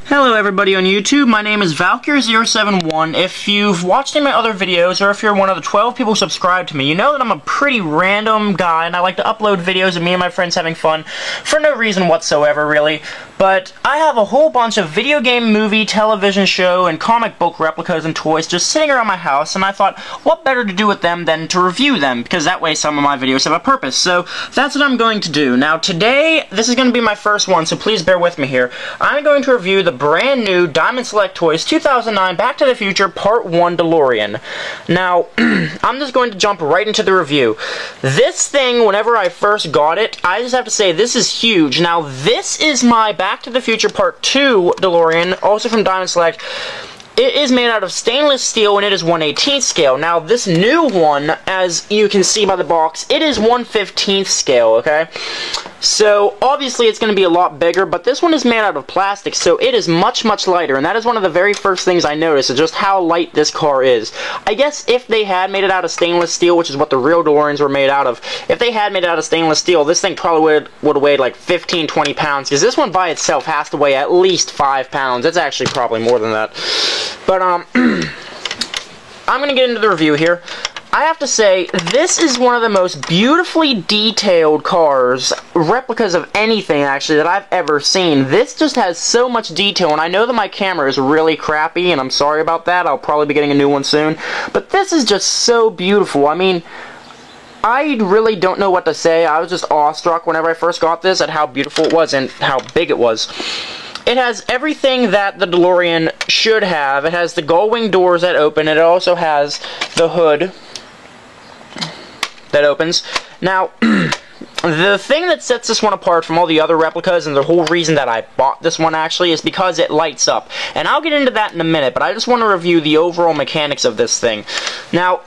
Hello everybody on YouTube, my name is Valkyr071. If you've watched any of my other videos, or if you're one of the 12 people subscribed to me, you know that I'm a pretty random guy, and I like to upload videos of me and my friends having fun, for no reason whatsoever, really. But I have a whole bunch of video game, movie, television show, and comic book replicas and toys just sitting around my house, and I thought, what better to do with them than to review them, because that way some of my videos have a purpose. So, that's what I'm going to do. Now, today, this is going to be my first one, so please bear with me here. I'm going to review the brand new Diamond Select Toys 2009 Back to the Future Part 1 DeLorean. Now, I'm just going to jump right into the review. This thing, whenever I first got it, I just have to say, this is huge. Now, this is my Back to the Future Part 2 DeLorean, also from Diamond Select. It is made out of stainless steel, and it is 1/18 scale. Now, this new one, as you can see by the box, it is 1/15 scale, okay? So, obviously, it's going to be a lot bigger, but this one is made out of plastic, so it is much, much lighter, and that is one of the very first things I noticed, is just how light this car is. I guess if they had made it out of stainless steel, which is what the real DeLoreans were made out of, if they had made it out of stainless steel, this thing probably would have weighed like 15, 20 pounds, because this one by itself has to weigh at least 5 pounds. It's actually probably more than that. But, I'm going to get into the review here. I have to say, this is one of the most beautifully detailed cars, replicas of anything, actually, that I've ever seen. This just has so much detail, and I know that my camera is really crappy, and I'm sorry about that. I'll probably be getting a new one soon. But this is just so beautiful. I mean, I really don't know what to say. I was just awestruck whenever I first got this at how beautiful it was and how big it was. It has everything that the DeLorean should have. It has the gull-wing doors that open. It also has the hood that opens. Now, the thing that sets this one apart from all the other replicas, and the whole reason that I bought this one actually, is because it lights up. And I'll get into that in a minute, but I just want to review the overall mechanics of this thing. Now,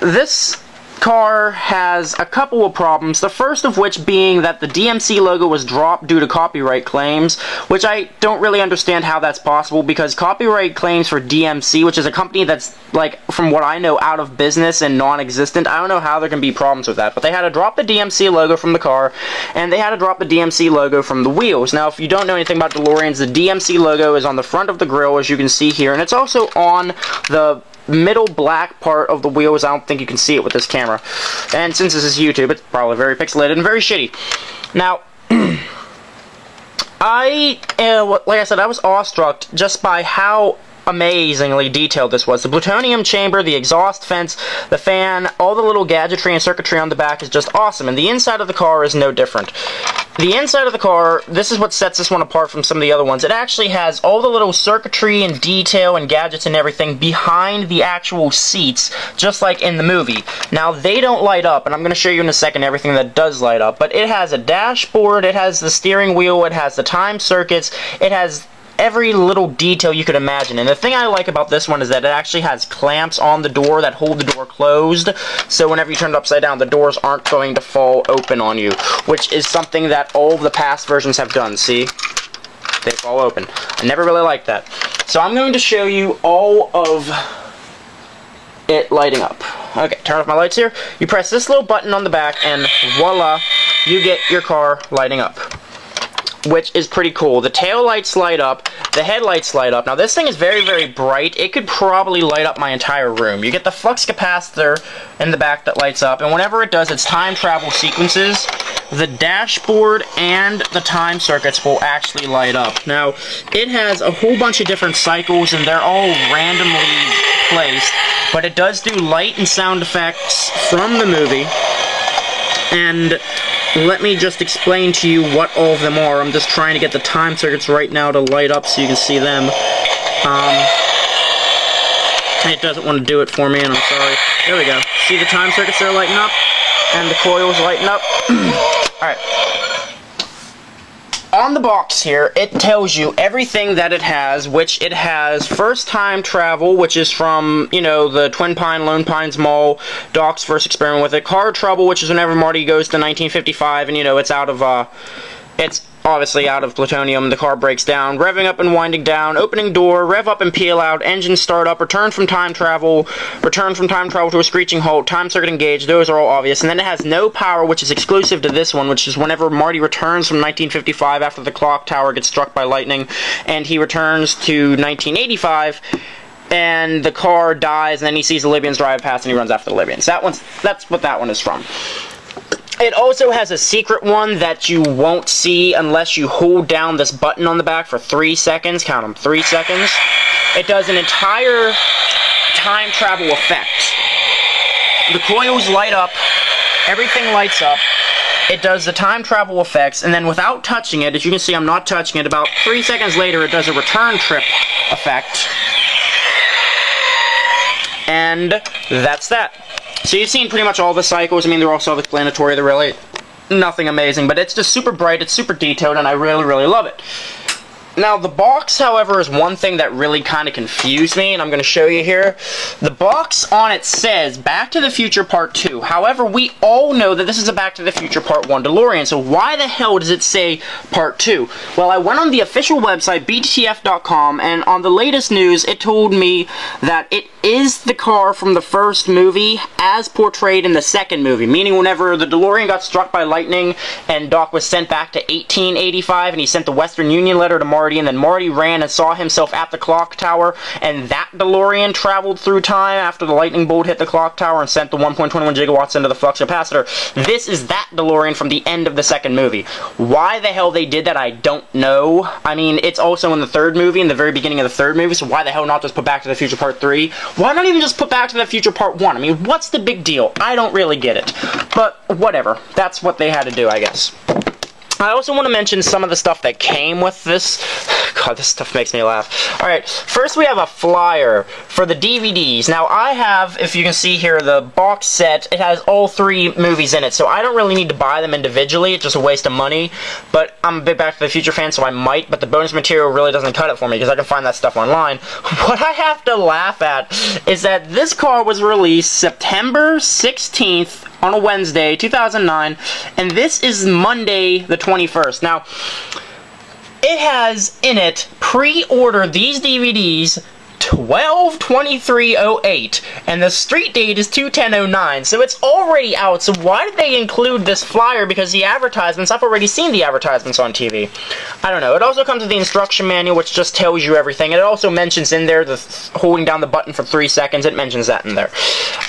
this car has a couple of problems, the first of which being that the DMC logo was dropped due to copyright claims, which I don't really understand how that's possible, because copyright claims for DMC, which is a company that's, like, from what I know, out of business and non-existent, I don't know how there can be problems with that, but they had to drop the DMC logo from the car, and they had to drop the DMC logo from the wheels. Now, if you don't know anything about DeLoreans, the DMC logo is on the front of the grille, as you can see here, and it's also on the middle black part of the wheels. I don't think you can see it with this camera. And since this is YouTube, it's probably very pixelated and very shitty. Now, like I said, I was awestruck just by how amazingly detailed this was. The plutonium chamber, the exhaust vents, the fan, all the little gadgetry and circuitry on the back is just awesome, and the inside of the car is no different. The inside of the car, this is what sets this one apart from some of the other ones. It actually has all the little circuitry and detail and gadgets and everything behind the actual seats, just like in the movie. Now, they don't light up, and I'm going to show you in a second everything that does light up, but it has a dashboard, it has the steering wheel, it has the time circuits, it has every little detail you could imagine. And the thing I like about this one is that it actually has clamps on the door that hold the door closed, so whenever you turn it upside down, the doors aren't going to fall open on you, which is something that all of the past versions have done. See? They fall open. I never really liked that. So I'm going to show you all of it lighting up. Okay, turn off my lights here. You press this little button on the back, and voila, you get your car lighting up, which is pretty cool. The tail lights light up, the headlights light up. Now, this thing is very, very bright. It could probably light up my entire room. You get the flux capacitor in the back that lights up, and whenever it does its time travel sequences, the dashboard and the time circuits will actually light up. Now, it has a whole bunch of different cycles, and they're all randomly placed, but it does do light and sound effects from the movie, and let me just explain to you what all of them are. I'm just trying to get the time circuits right now to light up so you can see them. It doesn't want to do it for me, and I'm sorry. There we go. See the time circuits there lighting up? And the coils lighting up? Alright. On the box here, it tells you everything that it has, which it has first time travel, which is from, you know, the Twin Pine, Lone Pines Mall, Doc's first experiment with it. Car trouble, which is whenever Marty goes to 1955 and, you know, it's out of, it's obviously out of plutonium, the car breaks down, revving up and winding down, opening door, rev up and peel out, engine start up, return from time travel to a screeching halt, time circuit engaged, those are all obvious. And then it has no power, which is exclusive to this one, which is whenever Marty returns from 1955 after the clock tower gets struck by lightning, and he returns to 1985, and the car dies, and then he sees the Libyans drive past, and he runs after the Libyans. That's what that one is from. It also has a secret one that you won't see unless you hold down this button on the back for 3 seconds. Count them, 3 seconds. It does an entire time travel effect. The coils light up, everything lights up. It does the time travel effects, and then without touching it, as you can see I'm not touching it, about 3 seconds later it does a return trip effect. And that's that. So you've seen pretty much all the cycles. I mean, they're all self-explanatory. They're really nothing amazing, but it's just super bright, it's super detailed, and I really, really love it. Now, the box, however, is one thing that really kind of confused me, and I'm going to show you here. The box on it says Back to the Future Part 2. However, we all know that this is a Back to the Future Part 1 DeLorean, so why the hell does it say Part 2? Well, I went on the official website, BTTF.com, and on the latest news, it told me that it is the car from the first movie as portrayed in the second movie, meaning whenever the DeLorean got struck by lightning and Doc was sent back to 1885 and he sent the Western Union letter to Marty, and then Marty ran and saw himself at the clock tower, and that DeLorean traveled through time after the lightning bolt hit the clock tower and sent the 1.21 gigawatts into the flux capacitor. This is that DeLorean from the end of the second movie. Why the hell they did that, I don't know. I mean, it's also in the third movie, in the very beginning of the third movie, so why the hell not just put Back to the Future Part 3? Why not even just put Back to the Future Part 1? I mean, what's the big deal? I don't really get it. But, whatever. That's what they had to do, I guess. I also want to mention some of the stuff that came with this. God, this stuff makes me laugh. Alright, first we have a flyer for the DVDs. Now, I have, if you can see here, the box set. It has all 3 movies in it, so I don't really need to buy them individually. It's just a waste of money. But I'm a big Back to the Future fan, so I might, but the bonus material really doesn't cut it for me, because I can find that stuff online. What I have to laugh at is that this car was released September 16th, on a Wednesday, 2009, and this is Monday the 21st. Now, it has in it pre-order these DVDs 12/23/08, and the street date is 2/10/09, so it's already out. So why did they include this flyer? Because the advertisements, I've already seen the advertisements on TV. I don't know. It also comes with the instruction manual, which just tells you everything. And it also mentions in there the holding down the button for 3 seconds. It mentions that in there.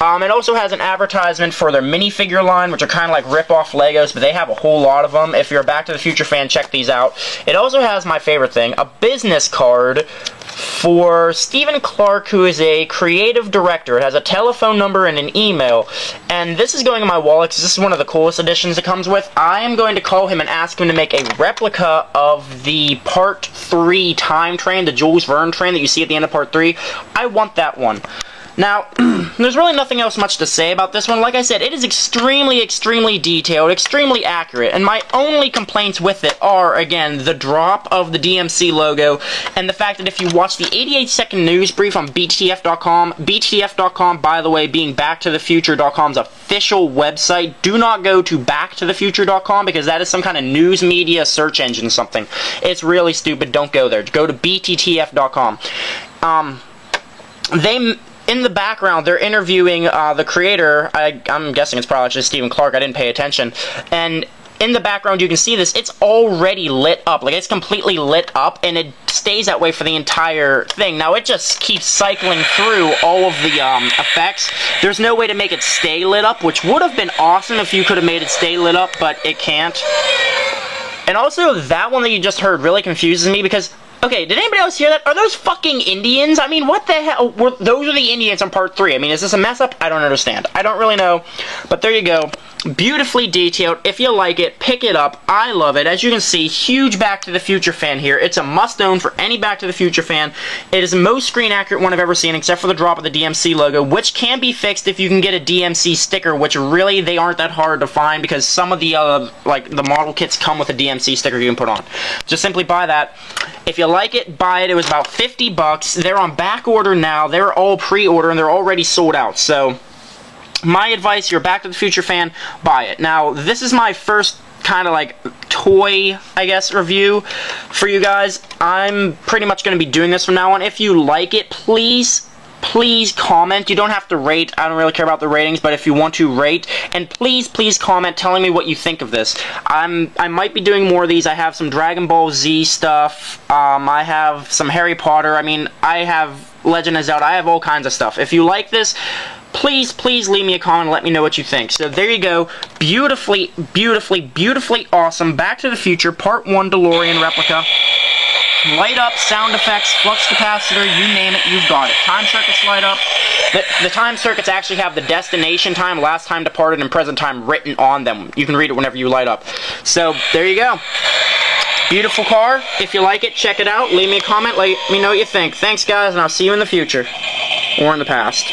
It also has an advertisement for their minifigure line, which are kind of like rip-off Legos, but they have a whole lot of them. If you're a Back to the Future fan, check these out. It also has my favorite thing, a business card for Stephen Clark, who is a creative director. It has a telephone number and an email, and this is going in my wallet because this is one of the coolest editions it comes with. I am going to call him and ask him to make a replica of the Part 3 time train, the Jules Verne train that you see at the end of Part 3. I want that one. Now, there's really nothing else much to say about this one. Like I said, it is extremely, extremely detailed, extremely accurate, and my only complaints with it are, again, the drop of the DMC logo, and the fact that if you watch the 88-second news brief on BTTF.com, BTTF.com, by the way, being BackToTheFuture.com's official website, do not go to BackToTheFuture.com, because that is some kind of news media search engine or something. It's really stupid. Don't go there. Go to BTTF.com. In the background, they're interviewing the creator. I'm guessing it's probably just Stephen Clark. I didn't pay attention. And in the background, you can see this. It's already lit up. Like, it's completely lit up, and it stays that way for the entire thing. Now, it just keeps cycling through all of the effects. There's no way to make it stay lit up, which would have been awesome if you could have made it stay lit up, but it can't. And also, that one that you just heard really confuses me because... Okay, did anybody else hear that? Are those fucking Indians? I mean, what the hell? Those are the Indians on Part 3. I mean, is this a mess up? I don't understand. I don't really know. But there you go. Beautifully detailed. If you like it, pick it up. I love it. As you can see, huge Back to the Future fan here. It's a must-own for any Back to the Future fan. It is the most screen-accurate one I've ever seen, except for the drop of the DMC logo, which can be fixed if you can get a DMC sticker, which really, they aren't that hard to find, because some of the, like, the model kits come with a DMC sticker you can put on. Just simply buy that. If you like it, buy it. It was about 50 bucks. They're on back order now. They're all pre-order, and they're already sold out, so... My advice, you're a Back to the Future fan, buy it. Now, this is my first kind of like toy, I guess, review for you guys. I'm pretty much going to be doing this from now on. If you like it, please comment. You don't have to rate. I don't really care about the ratings, but if you want to rate, and please comment telling me what you think of this. I might be doing more of these. I have some Dragon Ball Z stuff. I have some Harry Potter. I mean, I have Legend of Zelda. I have all kinds of stuff. If you like this, please leave me a comment and let me know what you think. So there you go. Beautifully awesome. Back to the Future Part 1 DeLorean replica. Light up, sound effects, flux capacitor, you name it, you've got it. Time circuits light up. The time circuits actually have the destination time, last time departed, and present time written on them. You can read it whenever you light up. So, there you go. Beautiful car. If you like it, check it out. Leave me a comment. Let me know what you think. Thanks, guys, and I'll see you in the future. Or in the past.